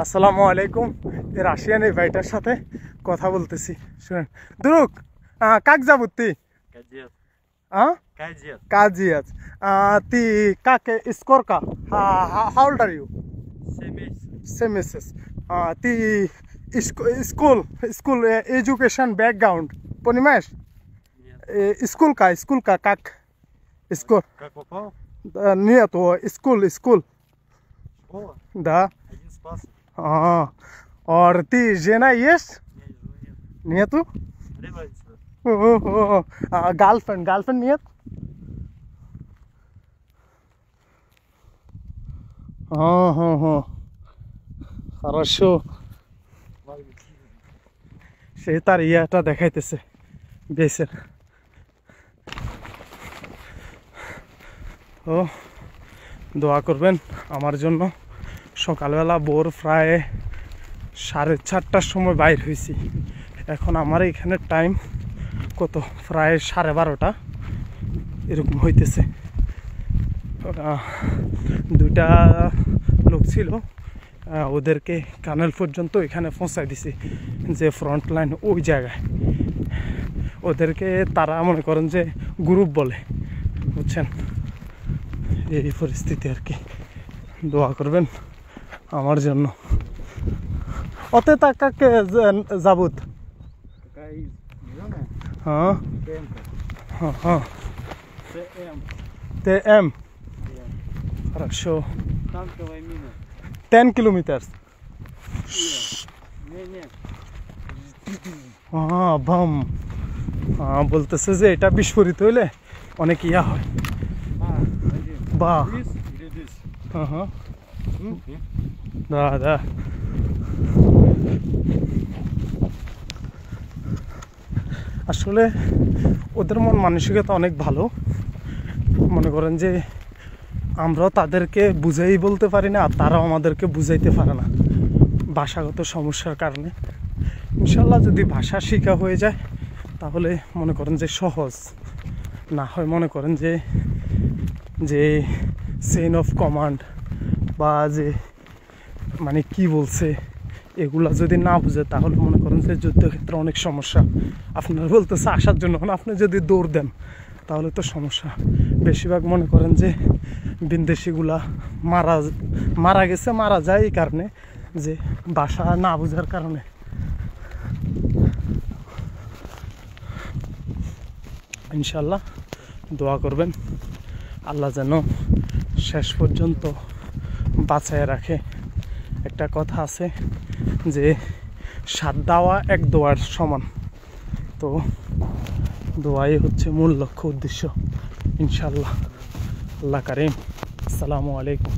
আসসালামু আলাইকুম। রাশিয়ান এই ভাইটার সাথে কথা বলতেছি, শুনেন। দ্রুক কাক যাবুতি কাজিয়াজ তি কাকে স্কোর কা হাউ ওল্ড আর ইউ? সেমিসেস তি স্কুল স্কুল এডুকেশন ব্যাকগ্রাউন্ড понимаешь? Сколько как сколько? Как попал? Нету скул. Да. Один спас. और ती жена есть? Нету? Girlfriend нет? हाँ хорошо। সে তার ইয়াটা দেখাইতেছে বেসের। ও দোয়া করবেন আমার জন্য। সকালবেলা ভোর প্রায় 4:30টার সময় বাইর হয়েছি। এখন আমার এখানে টাইম কত, প্রায় 12:30 এরকম হইতেছে। দুইটা লোক ছিল, ওদেরকে কানেল পর্যন্ত এখানে পৌঁছায় দিছি, যে ফ্রন্ট লাইন ওই জায়গায়। ওদেরকে তারা মনে করেন যে গ্রুপ বলে, বুঝছেন? এই পরিস্থিতি আর কি। দোয়া করবেন আমার জন্য। অতে তাকাকে যাবুত হ্যাঁ হ্যাঁ ТМ. Хорошо. Танковая мина. 10 kilometers. বাম বলতেছে যে এটা বিস্ফোরিত হইলে অনেক ইয়া হয়। বাহ দা আসলে ওদের মন মানসিকতা অনেক ভালো। মনে করেন যে আমরাও তাদেরকে বুঝাই বলতে পারি না, আর তারাও আমাদেরকে বুঝাইতে পারে না ভাষাগত সমস্যার কারণে। ইনশাল্লাহ যদি ভাষা শেখা হয়ে যায় তাহলে মনে করেন যে সহজ না হয়। মনে করেন যে চেইন অফ কমান্ড বা যে মানে কি বলছে এগুলা যদি না বুঝে তাহলে মনে করেন যে যুদ্ধক্ষেত্রে অনেক সমস্যা। আপনার বলতেছে আসার জন্য, আপনি যদি দৌড় দেন তাহলে তো সমস্যা। বেশিরভাগ মনে করেন যে বিদেশিগুলা মারা গেছে, মারা যায় এই কারণে যে ভাষা না বোঝার কারণে। ইনশাল্লাহ দোয়া করবেন আল্লাহ যেন শেষ পর্যন্ত বাঁচায় রাখে। একটা কথা আছে যে 7 দাওয়া 1 দোয়ার সমান। তো দোয়াই হচ্ছে মূল লক্ষ্য, উদ্দেশ্য। ইনশাল্লাহ। আল্লাহ কারিম। আসসালামু আলাইকুম।